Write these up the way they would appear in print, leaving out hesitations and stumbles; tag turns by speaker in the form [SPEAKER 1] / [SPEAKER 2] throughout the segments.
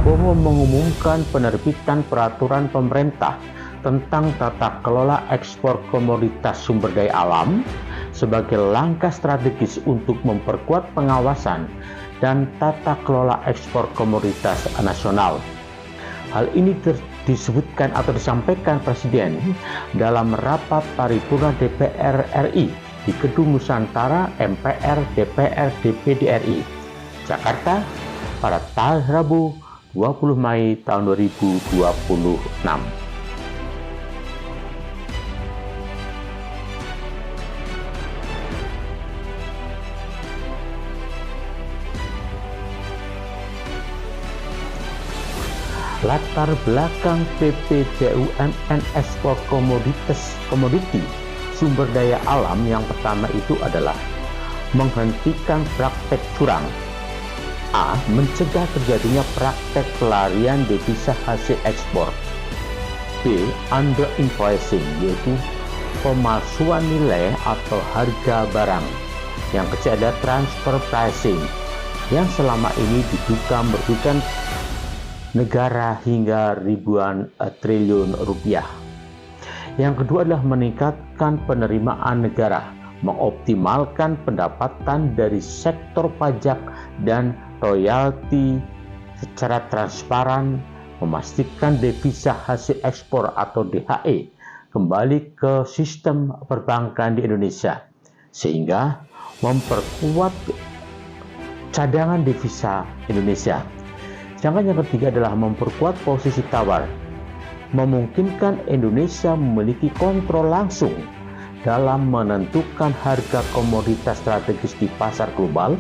[SPEAKER 1] Prabowo mengumumkan penerbitan peraturan pemerintah tentang tata kelola ekspor komoditas sumber daya alam sebagai langkah strategis untuk memperkuat pengawasan dan tata kelola ekspor komoditas nasional. Hal ini disebutkan atau disampaikan Presiden dalam rapat paripurna DPR RI di Gedung Nusantara MPR DPR DPD RI, Jakarta pada tanggal Rabu 20 Mei tahun 2026. Latar belakang PP BUMN ekspor komoditi sumber daya alam yang pertama itu adalah menghentikan praktek curang. A. Mencegah terjadinya praktek pelarian devisa hasil ekspor. B. Underinvoicing, yaitu pemalsuan nilai atau harga barang. Yang ketiga ada transfer pricing, yang selama ini diduga merugikan negara hingga ribuan triliun rupiah. Yang kedua adalah meningkatkan penerimaan negara, mengoptimalkan pendapatan dari sektor pajak dan royalti secara transparan, memastikan devisa hasil ekspor atau DHE kembali ke sistem perbankan di Indonesia, sehingga memperkuat cadangan devisa Indonesia. Sedangkan yang ketiga adalah memperkuat posisi tawar, memungkinkan Indonesia memiliki kontrol langsung dalam menentukan harga komoditas strategis di pasar global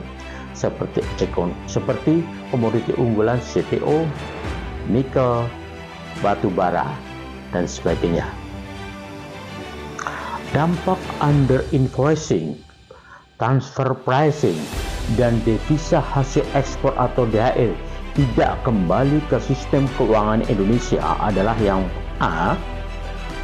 [SPEAKER 1] seperti komoditi unggulan CPO, nikel, batu bara, dan sebagainya. Dampak underinvoicing, transfer pricing, dan devisa hasil ekspor atau DHE tidak kembali ke sistem keuangan Indonesia adalah yang A.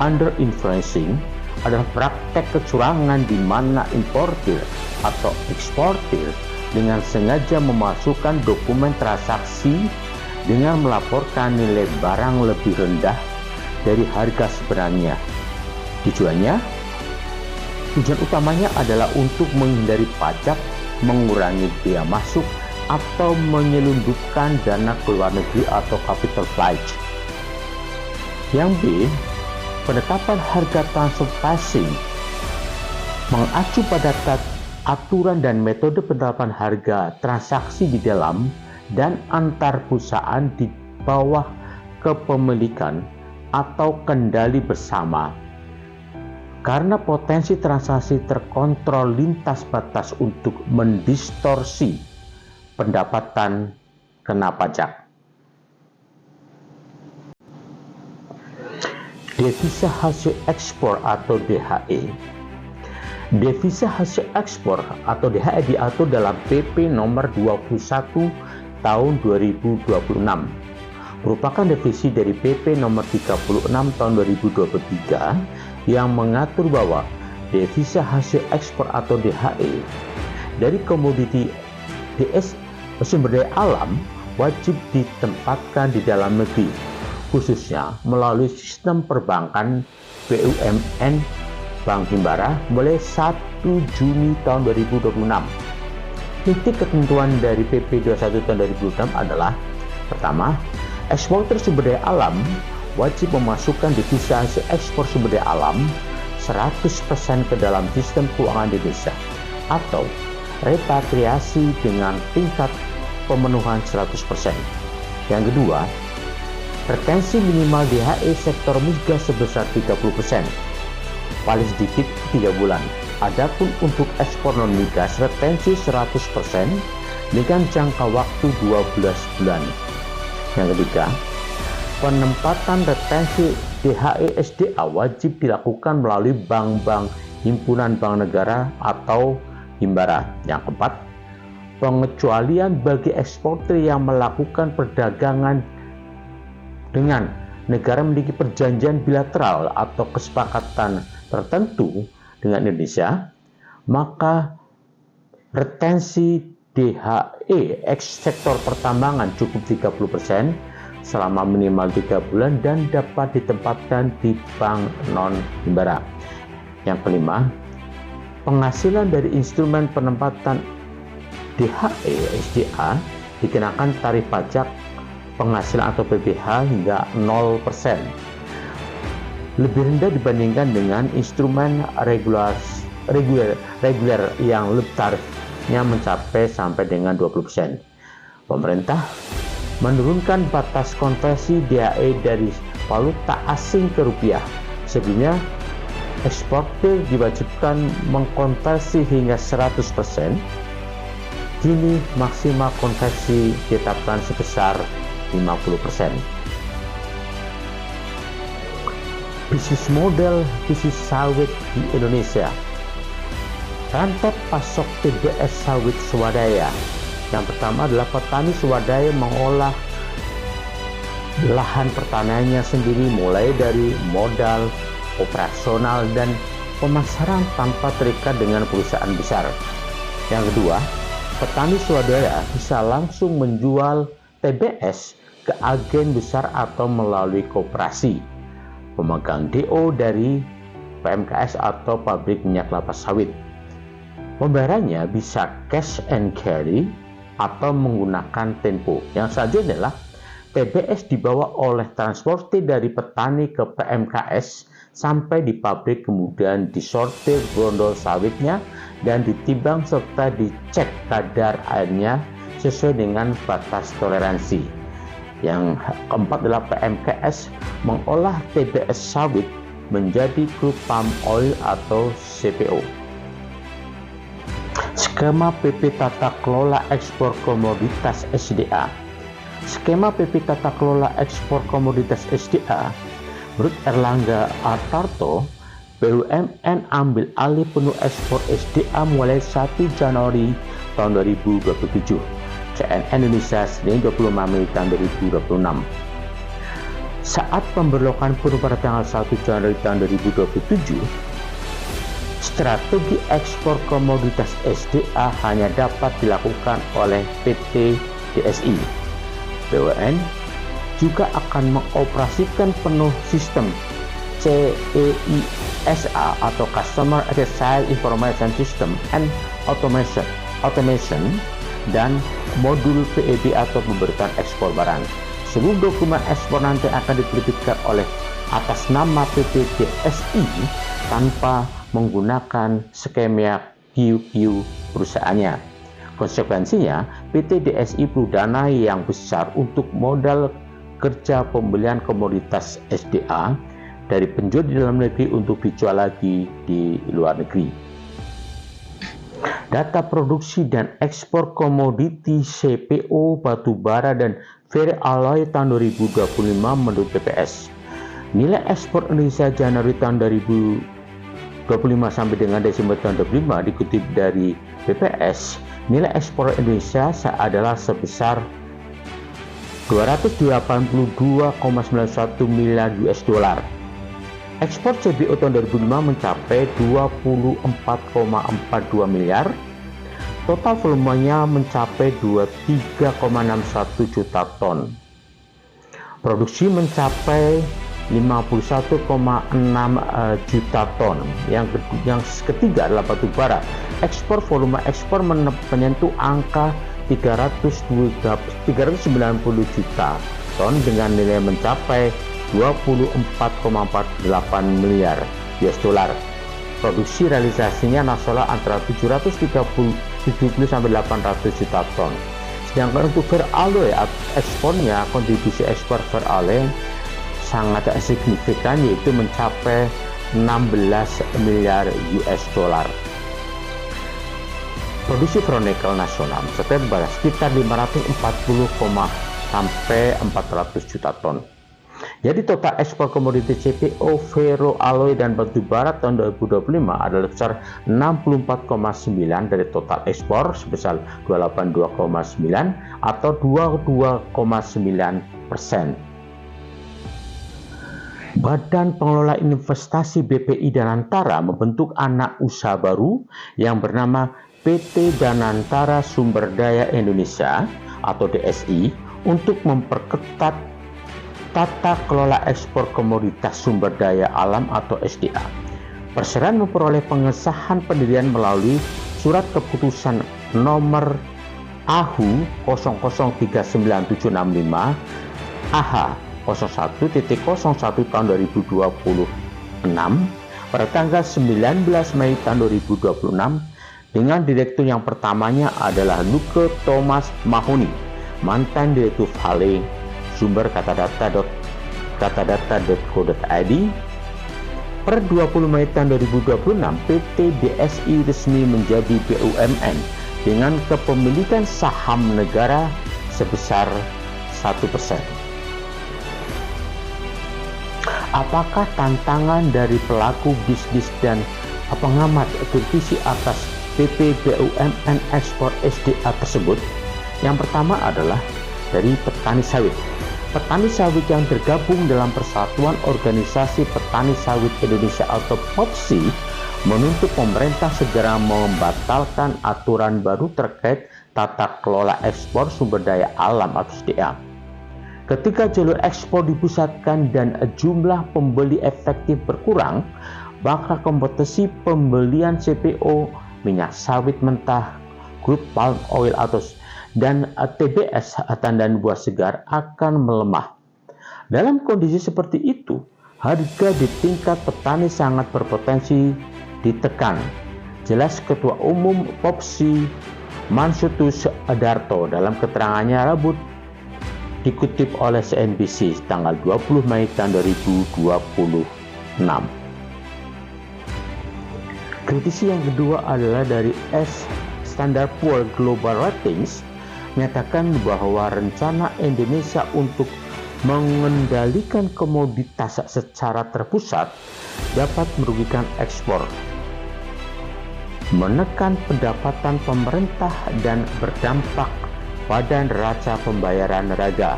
[SPEAKER 1] Underinvoicing adalah praktek kecurangan di mana importir atau eksportir dengan sengaja memasukkan dokumen transaksi dengan melaporkan nilai barang lebih rendah dari harga sebenarnya. Tujuan utamanya adalah untuk menghindari pajak, mengurangi biaya masuk, atau menyelundupkan dana ke luar negeri atau capital flight. Yang B. Penetapan harga transfer pricing mengacu pada aturan dan metode penetapan harga transaksi di dalam dan antar perusahaan di bawah kepemilikan atau kendali bersama, karena potensi transaksi terkontrol lintas batas untuk mendistorsi pendapatan kena pajak. Devisa hasil ekspor atau DHE. Devisa hasil ekspor atau DHE diatur dalam PP nomor 21 tahun 2026. Merupakan revisi dari PP nomor 36 tahun 2023 yang mengatur bahwa devisa hasil ekspor atau DHE dari komoditi sumber daya alam wajib ditempatkan di dalam negeri, khususnya melalui sistem perbankan BUMN Bank Himbara mulai 1 Juni tahun 2026. Titik ketentuan dari PP 21 tahun 2026 adalah: pertama, eksportir sumber daya alam wajib memasukkan devisa hasil ekspor sumber daya alam 100% ke dalam sistem keuangan Indonesia atau repatriasi dengan tingkat pemenuhan 100%. Yang kedua, retensi minimal DHE sektor migas sebesar 30%, paling sedikit 3 bulan. Adapun untuk ekspor non-migas, retensi 100% dengan jangka waktu 12 bulan. Yang ketiga, penempatan retensi DHE SDA wajib dilakukan melalui bank-bank himpunan bank negara atau Himbara. Yang keempat, pengecualian bagi eksportir yang melakukan perdagangan dengan negara memiliki perjanjian bilateral atau kesepakatan tertentu dengan Indonesia, maka retensi DHE sektor pertambangan cukup 30%, selama minimal 3 bulan dan dapat ditempatkan di bank non-himbara. Yang kelima, penghasilan dari instrumen penempatan DHE SDA dikenakan tarif pajak penghasilan atau PPh hingga 0%, lebih rendah dibandingkan dengan instrumen reguler yang tarifnya mencapai sampai dengan 20%. Pemerintah menurunkan batas konversi DHE dari valuta asing ke rupiah, sehingga eksportir diwajibkan mengkonversi hingga 100%. Kini maksimal konversi ditetapkan sebesar 50%. Bisnis model bisnis sawit di Indonesia. Rantai pasok TBS sawit swadaya. Yang pertama adalah petani swadaya mengolah lahan pertaniannya sendiri, mulai dari modal, operasional, dan pemasaran tanpa terikat dengan perusahaan besar. Yang kedua, petani swadaya bisa langsung menjual TBS ke agen besar atau melalui koperasi pemegang DO dari PMKS atau pabrik minyak kelapa sawit. Pembayarannya bisa cash and carry atau menggunakan tempo. Yang selanjutnya adalah TBS dibawa oleh transportir dari petani ke PMKS sampai di pabrik, kemudian disortir brondol sawitnya dan ditimbang serta dicek kadar airnya sesuai dengan batas toleransi. Yang keempat adalah PMKS mengolah TBS sawit menjadi crude palm oil atau CPO. Skema PP Tata Kelola Ekspor Komoditas SDA. Skema PP Tata Kelola Ekspor Komoditas SDA, menurut Erlangga Hartarto, BUMN ambil alih penuh ekspor SDA mulai 1 Januari tahun 2027. CNN Indonesia, Senin 25 Mei tahun 2026. Saat pemberlakuan penuh pada tanggal 1 Januari tahun 2027, strategi ekspor komoditas SDA hanya dapat dilakukan oleh PT DSI. BUMN juga akan mengoperasikan penuh sistem CEISA atau Customer Exercise Information System and Automation dan modul PEB atau pemberitaan ekspor barang. Seluruh dokumen ekspor nanti akan diterbitkan oleh atas nama PT DSI tanpa menggunakan skema QQ perusahaannya. Konsekuensinya, PT DSI perlu dana yang besar untuk modal kerja pembelian komoditas SDA dari penjual di dalam negeri untuk dijual lagi di luar negeri. Data produksi dan ekspor komoditi CPO, batubara, dan ferroalloy tahun 2025 menurut BPS. Nilai ekspor Indonesia Januari tahun 2025 sampai dengan Desember tahun 2025 dikutip dari BPS, nilai ekspor Indonesia adalah sebesar 282,91 miliar US dollar. Ekspor CPO tahun 2005 mencapai 24,42 miliar. Total volumenya mencapai 23,61 juta ton. Produksi mencapai 51,6 juta ton. Yang ketiga adalah batubara. Ekspor volume ekspor menyentuh angka 390 juta ton dengan nilai mencapai 24,48 miliar US dollar. Produksi realisasinya nasional antara 770 sampai 800 juta ton. Sedangkan untuk ferroalloy ekspornya, kontribusi ekspor ferroalloy sangat signifikan, yaitu mencapai 16 miliar US dollar. Produksi ferronikel nasional mencapai sekitar 540, sampai 400 juta ton. Jadi total ekspor komoditi CPO, ferroalloy, dan batubara tahun 2025 adalah sebesar 64,9 dari total ekspor sebesar 282,9 atau 22,9%. Badan Pengelola Investasi BPI Danantara membentuk anak usaha baru yang bernama PT Danantara Sumber Daya Indonesia atau DSI untuk memperketat Tata Kelola Ekspor Komoditas Sumber Daya Alam atau SDA. Perseroan memperoleh pengesahan pendirian melalui Surat Keputusan Nomor AHU 003975 AH 01.01 tahun 2026 pada tanggal 19 Mei tahun 2026 dengan direktur yang pertamanya adalah Nuke Thomas Mahoney, mantan direktur Vale, sumber katadata.co.id. Per 20 Mei tahun 2026, PT DSI resmi menjadi BUMN dengan kepemilikan saham negara sebesar 1%. Apakah tantangan dari pelaku bisnis dan pengamat kritisi atas PP BUMN ekspor SDA tersebut? Yang pertama adalah dari petani sawit. Petani sawit yang tergabung dalam Persatuan Organisasi Petani Sawit Indonesia atau POPSI menuntut pemerintah segera membatalkan aturan baru terkait tata kelola ekspor sumber daya alam atau SDA. Ketika jalur ekspor dipusatkan dan jumlah pembeli efektif berkurang, maka kompetisi pembelian CPO, minyak sawit mentah, crude palm oil atau dan TBS tandan buah segar akan melemah. Dalam kondisi seperti itu, harga di tingkat petani sangat berpotensi ditekan. Jelas Ketua Umum POPSI Mansutus Darto dalam keterangannya Rabu dikutip oleh CNBC tanggal 20 Mei tahun 2026. Kritisi yang kedua adalah dari Standard Poor's Global Ratings menyatakan bahwa rencana Indonesia untuk mengendalikan komoditas secara terpusat dapat merugikan ekspor, menekan pendapatan pemerintah dan berdampak pada neraca pembayaran negara.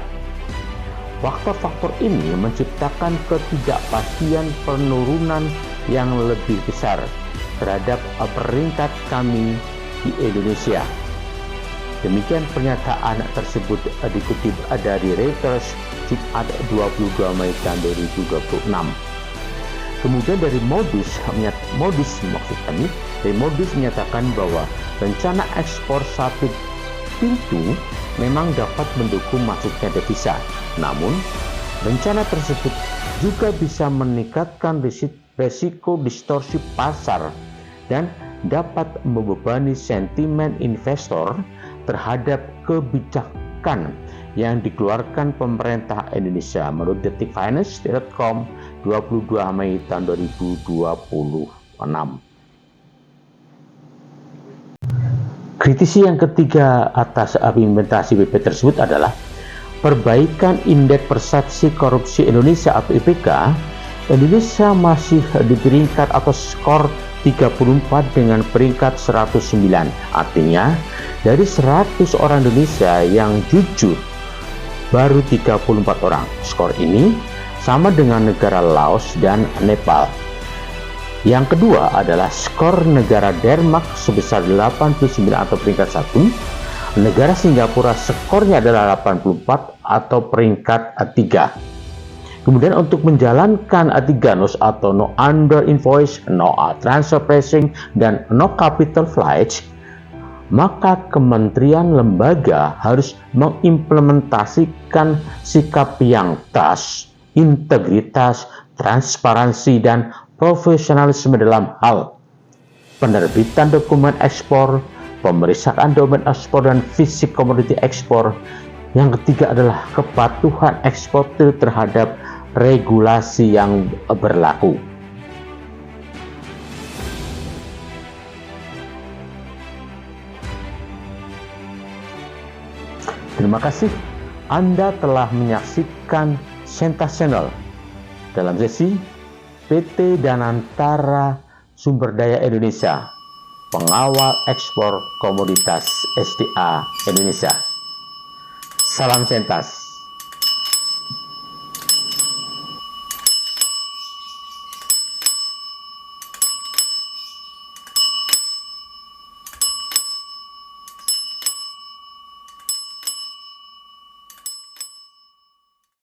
[SPEAKER 1] Faktor-faktor ini menciptakan ketidakpastian penurunan yang lebih besar terhadap peringkat kami di Indonesia. Demikian pernyataan tersebut dikutip dari Reuters Jumat 22 Mei tahun 2026. Kemudian dari Modus menyatakan bahwa rencana ekspor satu pintu memang dapat mendukung masuknya devisa. Namun, rencana tersebut juga bisa meningkatkan resiko distorsi pasar dan dapat membebani sentimen investor terhadap kebijakan yang dikeluarkan pemerintah Indonesia menurut detikfinance.com 22 Mei tahun 2026. Kritisi yang ketiga atas implementasi PP tersebut adalah perbaikan indeks persepsi korupsi Indonesia atau IPK. Indonesia masih di peringkat atau skor 34 dengan peringkat 109. Artinya, dari 100 orang Indonesia yang jujur, baru 34 orang. Skor ini sama dengan negara Laos dan Nepal. Yang kedua adalah skor negara Denmark sebesar 89 atau peringkat 1. Negara Singapura skornya adalah 84 atau peringkat 3. Kemudian untuk menjalankan 3 NOS atau no under invoice, no transfer pricing, dan no capital flights, maka kementerian lembaga harus mengimplementasikan sikap yang trust, integritas, transparansi, dan profesionalisme dalam hal penerbitan dokumen ekspor, pemeriksaan dokumen ekspor, dan fisik komoditi ekspor. Yang ketiga adalah kepatuhan eksportir terhadap regulasi yang berlaku. Terima kasih Anda telah menyaksikan Sensasional dalam sesi PT Danantara Sumber Daya Indonesia, pengawal ekspor komoditas SDA Indonesia. Salam Sentas.